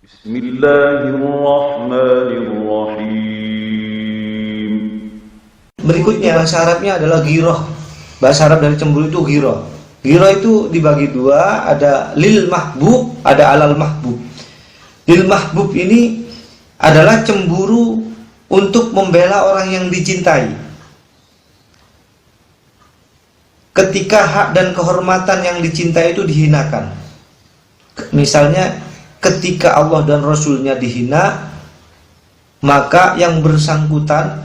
Bismillahirrahmanirrahim. Berikutnya bahasa Arabnya adalah ghirah. Bahasa Arab dari cemburu itu ghirah. Ghirah itu dibagi dua, ada lil mahbub, ada alal mahbub. Lil mahbub ini adalah cemburu untuk membela orang yang dicintai. Ketika hak dan kehormatan yang dicintai itu dihinakan. Misalnya ketika Allah dan Rasulnya dihina, maka yang bersangkutan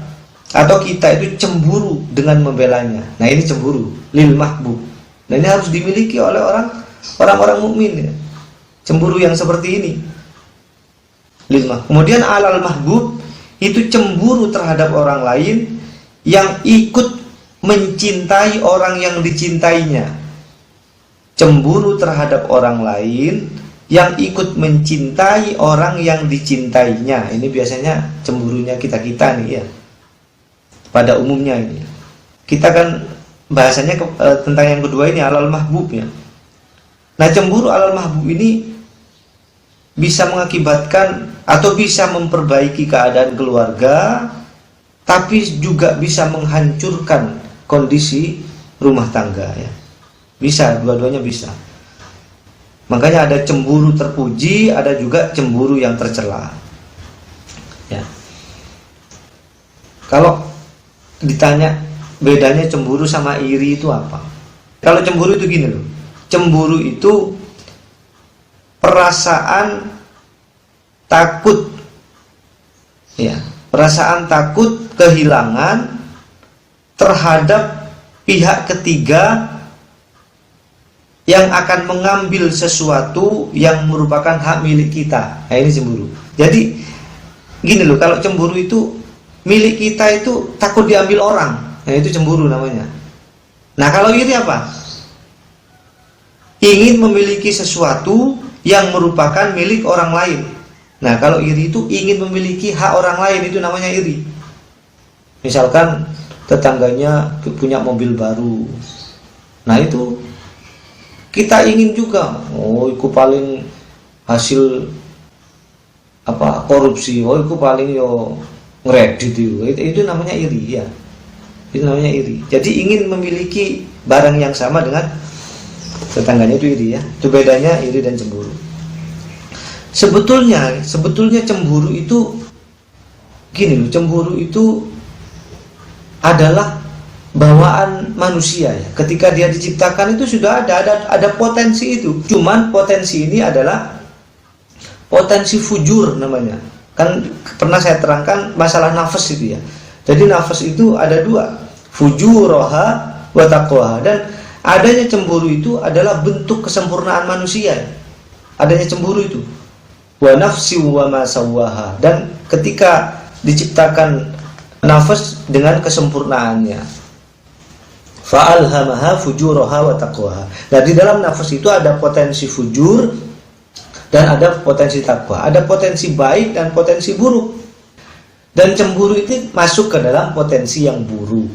atau kita itu cemburu dengan membelanya. Nah, ini cemburu lil mahbub. Nah, ini harus dimiliki oleh orang-orang mukmin ya. Cemburu yang seperti ini. Lil mahbub. Kemudian alal mahbub itu cemburu terhadap orang lain yang ikut mencintai orang yang dicintainya. Cemburu terhadap orang lain yang ikut mencintai orang yang dicintainya. Ini biasanya cemburunya kita-kita nih ya. Pada umumnya ini. Kita kan bahasanya tentang yang kedua ini alal mahbub ya. Nah, cemburu alal mahbub ini bisa mengakibatkan atau bisa memperbaiki keadaan keluarga, tapi juga bisa menghancurkan kondisi rumah tangga ya. Bisa, dua-duanya bisa. Makanya ada cemburu terpuji, ada juga cemburu yang tercela. Ya. Kalau ditanya bedanya cemburu sama iri itu apa? Kalau cemburu itu gini loh. Cemburu itu perasaan takut. Ya, perasaan takut kehilangan terhadap pihak ketiga yang akan mengambil sesuatu yang merupakan hak milik kita. Nah, ini cemburu. Jadi gini loh, kalau cemburu itu milik kita itu takut diambil orang. Nah, itu cemburu namanya. Nah, kalau iri apa? Ingin memiliki sesuatu yang merupakan milik orang lain. Nah, kalau iri itu ingin memiliki hak orang lain, itu namanya iri. Misalkan tetangganya punya mobil baru. Nah, itu kita ingin juga, oh itu paling hasil apa korupsi, oh itu paling yo ngredit itu namanya iri ya. Itu namanya iri. Jadi ingin memiliki barang yang sama dengan tetangganya itu iri ya. Itu bedanya iri dan cemburu. Sebetulnya cemburu itu gini loh, cemburu itu adalah bawaan manusia ya. Ketika dia diciptakan itu sudah ada potensi itu. Cuman potensi ini adalah potensi fujur namanya. Kan pernah saya terangkan masalah nafas itu ya. Jadi nafas itu ada dua, fujuroha wa taqwaha. Dan adanya cemburu itu adalah bentuk kesempurnaan manusia. Adanya cemburu itu. Wa nafsi wa ma sawwaha. Dan ketika diciptakan nafas dengan kesempurnaannya, fa'alhamaha fujuraha wa taqwaha. Nah, di dalam nafas itu ada potensi fujur dan ada potensi takwa. Ada potensi baik dan potensi buruk. Dan cemburu itu masuk ke dalam potensi yang buruk.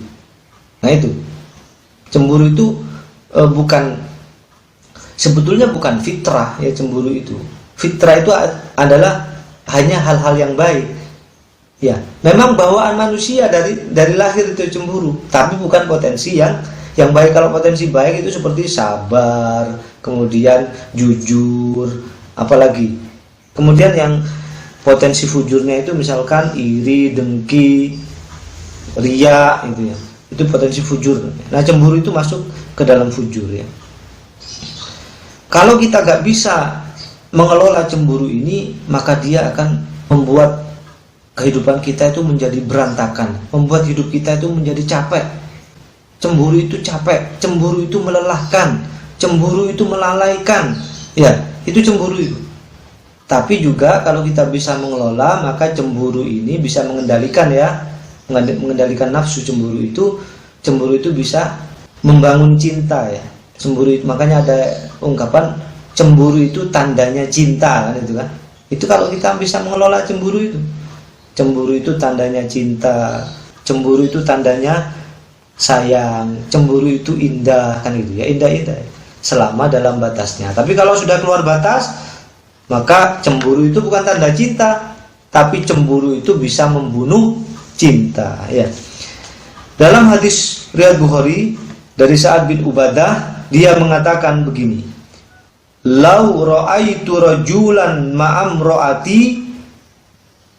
Nah, itu. Cemburu itu sebetulnya bukan fitrah ya cemburu itu. Fitrah itu adalah hanya hal-hal yang baik. Ya, memang bawaan manusia dari lahir itu cemburu, tapi bukan potensi yang baik. Kalau potensi baik itu seperti sabar, kemudian jujur, apalagi. Kemudian yang potensi fujurnya itu misalkan iri, dengki, riya itu ya. Itu potensi fujur. Nah, cemburu itu masuk ke dalam fujur ya. Kalau kita gak bisa mengelola cemburu ini, maka dia akan membuat kehidupan kita itu menjadi berantakan, membuat hidup kita itu menjadi capek. Cemburu itu capek, cemburu itu melelahkan, cemburu itu melalaikan. Ya, itu cemburu itu. Tapi juga kalau kita bisa mengelola, maka cemburu ini bisa mengendalikan ya, mengendalikan nafsu cemburu itu bisa membangun cinta ya. Cemburu itu, makanya ada ungkapan cemburu itu tandanya cinta kan itu kan. Itu kalau kita bisa mengelola cemburu itu. Cemburu itu tandanya cinta, cemburu itu tandanya sayang, cemburu itu indah kan gitu ya, indah-indah selama dalam batasnya. Tapi kalau sudah keluar batas, Maka cemburu itu bukan tanda cinta, tapi cemburu itu bisa membunuh cinta, ya. Dalam hadis riwayat Bukhari dari Sa'ad bin Ubadah, dia mengatakan begini, "Lau ra'aitu rajulan ma'amro'ati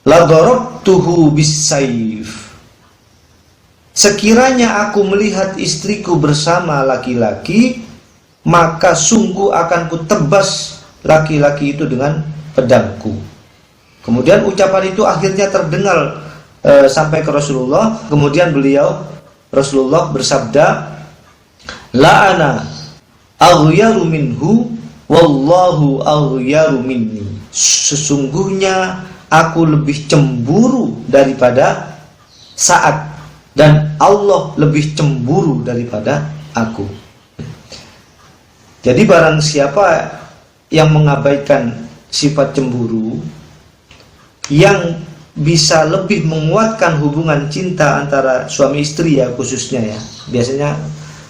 la darabtuhu bis-sayf." Sekiranya aku melihat istriku bersama laki-laki, maka sungguh akan kutebas laki-laki itu dengan pedangku. Kemudian ucapan itu akhirnya terdengar sampai ke Rasulullah. Kemudian Rasulullah bersabda, "La ana aghyaru minhu wallahu aghyaru minni." Sesungguhnya aku lebih cemburu daripada Sa'ad, dan Allah lebih cemburu daripada aku. Jadi barang siapa yang mengabaikan sifat cemburu yang bisa lebih menguatkan hubungan cinta antara suami istri, ya khususnya ya. Biasanya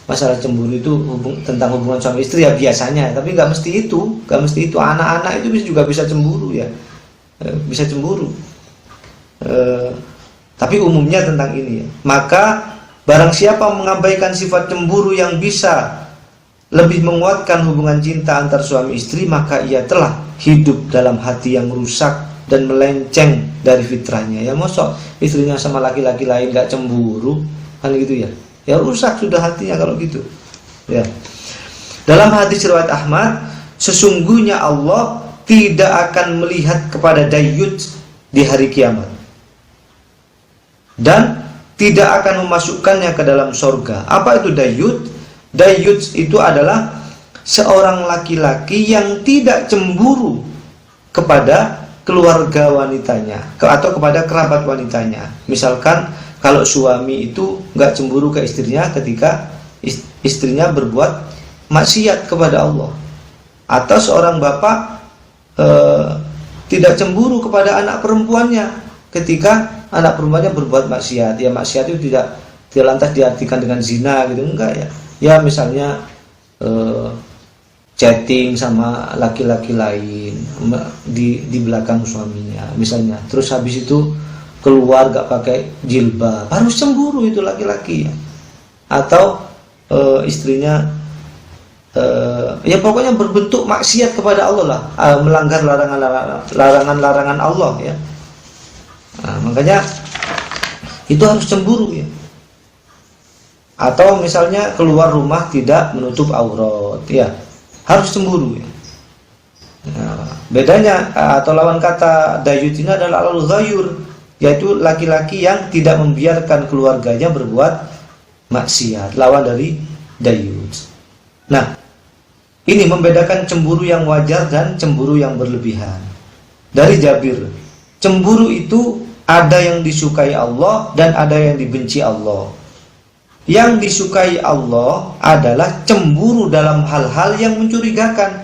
masalah cemburu itu tentang hubungan suami istri ya biasanya, tapi nggak mesti itu, anak-anak itu juga bisa cemburu ya, bisa cemburu. Tapi umumnya tentang ini ya. Maka barang siapa mengabaikan sifat cemburu yang bisa lebih menguatkan hubungan cinta antar suami istri, maka ia telah hidup dalam hati yang rusak dan melenceng dari fitrahnya. Ya mosok istrinya sama laki-laki lain gak cemburu, kan gitu ya. Ya rusak sudah hatinya kalau gitu. Ya. Dalam hadis riwayat Ahmad, sesungguhnya Allah tidak akan melihat kepada dayyut di hari kiamat dan tidak akan memasukkannya ke dalam surga. Apa itu dayyut? Dayyut itu adalah seorang laki-laki yang tidak cemburu kepada keluarga wanitanya atau kepada kerabat wanitanya. Misalkan kalau suami itu nggak cemburu ke istrinya ketika istrinya berbuat maksiat kepada Allah, atau seorang bapak tidak cemburu kepada anak perempuannya ketika anak perempuannya berbuat maksiat. Ya maksiat itu tidak lantas diartikan dengan zina gitu, enggak ya. Ya misalnya chatting sama laki-laki lain di belakang suaminya misalnya, terus habis itu keluar gak pakai jilbab, harus cemburu itu laki-laki ya. Atau istrinya ya pokoknya berbentuk maksiat kepada Allah lah, melanggar larangan Allah ya. Nah, makanya itu harus cemburu ya. Atau misalnya keluar rumah tidak menutup aurat, ya harus cemburu ya. Nah, bedanya atau lawan kata dayyut ini adalah al-ghayur, yaitu laki-laki yang tidak membiarkan keluarganya berbuat maksiat, lawan dari dayyut. Nah, ini membedakan cemburu yang wajar dan cemburu yang berlebihan. Dari Jabir, cemburu itu ada yang disukai Allah dan ada yang dibenci Allah. Yang disukai Allah adalah cemburu dalam hal-hal yang mencurigakan.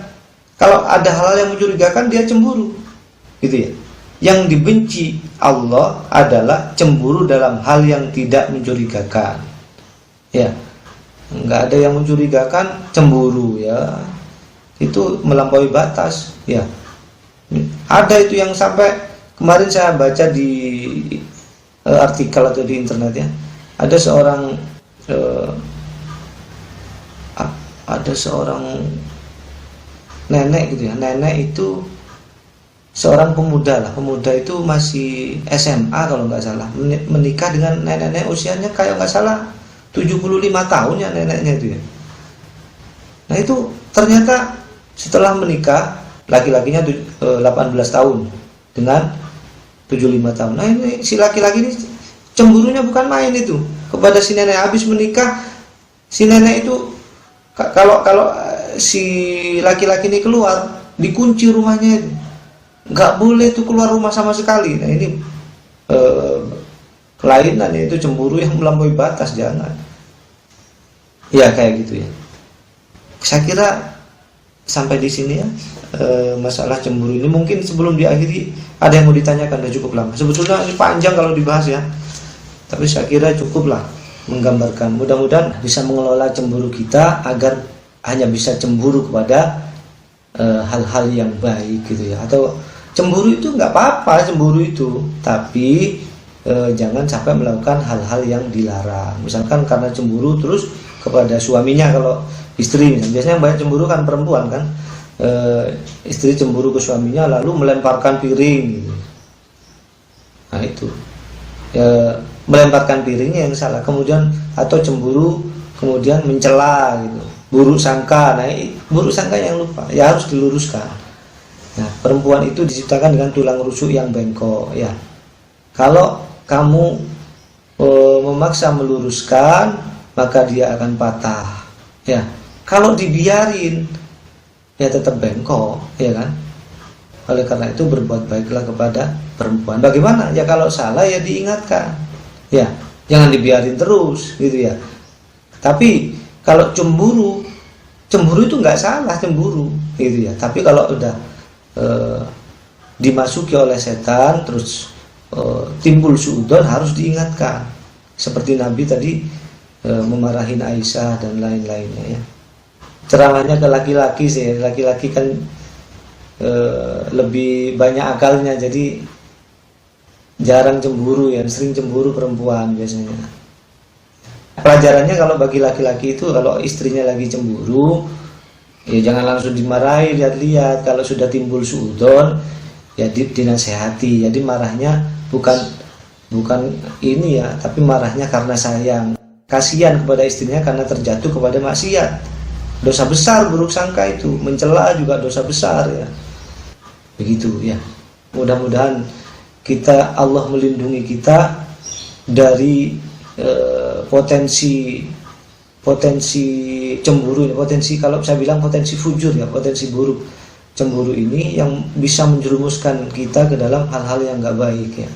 Kalau ada hal yang mencurigakan, dia cemburu, gitu ya. Yang dibenci Allah adalah cemburu dalam hal yang tidak mencurigakan. Ya, nggak ada yang mencurigakan, cemburu ya. Itu melampaui batas. Ya, ada itu yang sampai kemarin saya baca di artikel atau di internet ya. Ada seorang nenek gitu ya. Nenek itu seorang pemuda lah. Pemuda itu masih SMA kalau nggak salah. Menikah dengan nenek usianya kayak nggak salah 75 tahun ya neneknya itu ya. Nah itu ternyata setelah menikah laki-lakinya 18 tahun dengan 75 tahun. Nah ini si laki-laki ini cemburunya bukan main itu kepada si nenek. Habis menikah si nenek itu kalau si laki-laki ini keluar, dikunci rumahnya itu, nggak boleh tuh keluar rumah sama sekali. Nah ini kelainan, itu cemburu yang melampaui batas, jangan ya kayak gitu ya. Saya kira sampai di sini ya masalah cemburu ini. Mungkin sebelum diakhiri ada yang mau ditanyakan, udah cukup lama sebetulnya, ini panjang kalau dibahas ya, tapi saya kira cukuplah menggambarkan. Mudah-mudahan bisa mengelola cemburu kita agar hanya bisa cemburu kepada hal-hal yang baik gitu ya. Atau cemburu itu nggak apa-apa, cemburu itu, tapi jangan sampai melakukan hal-hal yang dilarang. Misalkan karena cemburu terus kepada suaminya, kalau istri misalnya, biasanya yang banyak cemburu kan perempuan kan, istri cemburu ke suaminya lalu melemparkan piring gitu. Nah itu melemparkan piringnya yang salah, kemudian atau cemburu kemudian mencela gitu, buruk sangka. Nah buruk sangka yang lupa ya harus diluruskan. Nah perempuan itu diciptakan dengan tulang rusuk yang bengkok ya. Kalau kamu memaksa meluruskan, maka dia akan patah ya. Kalau dibiarin ya tetap bengkok ya kan. Oleh karena itu berbuat baiklah kepada perempuan. Bagaimana ya, kalau salah ya diingatkan ya, jangan dibiarin terus gitu ya. Tapi kalau cemburu itu nggak salah, cemburu gitu ya. Tapi kalau udah dimasuki oleh setan terus timbul suudzon, harus diingatkan. Seperti Nabi tadi memarahin Aisyah dan lain-lainnya ya. Ceramahnya ke laki-laki sih, laki-laki kan lebih banyak akalnya, jadi jarang cemburu ya, sering cemburu perempuan biasanya. Pelajarannya kalau bagi laki-laki itu, kalau istrinya lagi cemburu ya jangan langsung dimarahi, lihat-lihat. Kalau sudah timbul suudzon ya dinasehati. Jadi marahnya bukan ini ya, tapi marahnya karena sayang, kasihan kepada istrinya karena terjatuh kepada maksiat. Dosa besar buruk sangka itu, mencela juga dosa besar ya. Begitu ya. Mudah-mudahan Allah melindungi kita dari potensi cemburu ini, potensi, kalau saya bilang potensi fujur ya, potensi buruk cemburu ini yang bisa menjerumuskan kita ke dalam hal-hal yang nggak baik ya.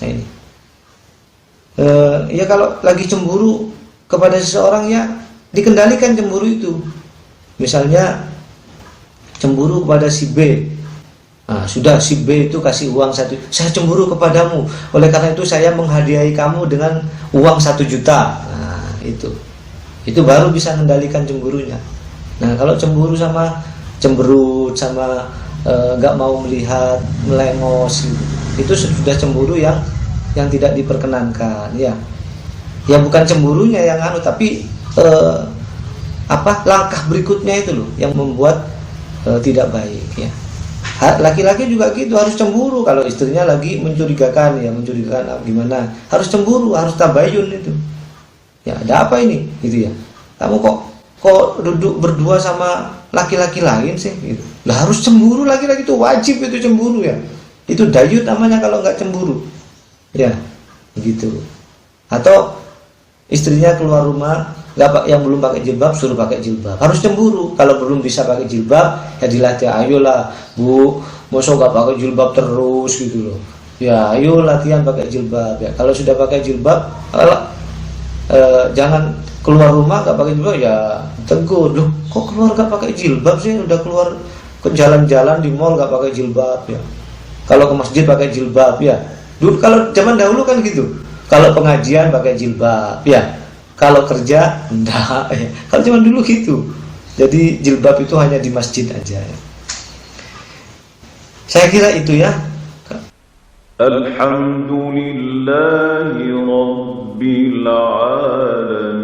Nah ini ya, kalau lagi cemburu kepada seseorang ya dikendalikan cemburu itu. Misalnya cemburu kepada si B, nah, sudah si B itu kasih uang 1, saya cemburu kepadamu, oleh karena itu saya menghadiahi kamu dengan uang 1 juta. Nah itu baru bisa mengendalikan cemburunya. Nah kalau cemburu sama cemberut sama nggak mau melihat, melengos gitu, itu sudah cemburu yang tidak diperkenankan ya. Ya bukan cemburunya yang tapi langkah berikutnya itu loh yang membuat tidak baik ya. Laki-laki juga gitu, harus cemburu kalau istrinya lagi mencurigakan gimana, harus cemburu, harus tabayun itu ya. Ada apa ini gitu ya, kamu kok duduk berdua sama laki-laki lain sih gitu. Lah harus cemburu, laki-laki itu wajib itu cemburu ya. Itu dayut namanya kalau nggak cemburu ya, begitu. Atau istrinya keluar rumah yang belum pakai jilbab, suruh pakai jilbab, harus cemburu. Kalau belum bisa pakai jilbab ya dilatih, ayolah Bu, masa gak pakai jilbab terus gitu loh ya, ayo latihan pakai jilbab ya. Kalau sudah pakai jilbab, jangan keluar rumah gak pakai jilbab ya tegur, loh kok keluar gak pakai jilbab sih, udah keluar ke jalan-jalan di mall gak pakai jilbab ya. Kalau ke masjid pakai jilbab ya. Dulu kalau zaman dahulu kan gitu, kalau pengajian pakai jilbab ya, kalau kerja enggak ya. Kalau zaman dulu gitu, jadi jilbab itu hanya di masjid aja ya. Saya kira itu ya. Alhamdulillahi Rabbil Alamin.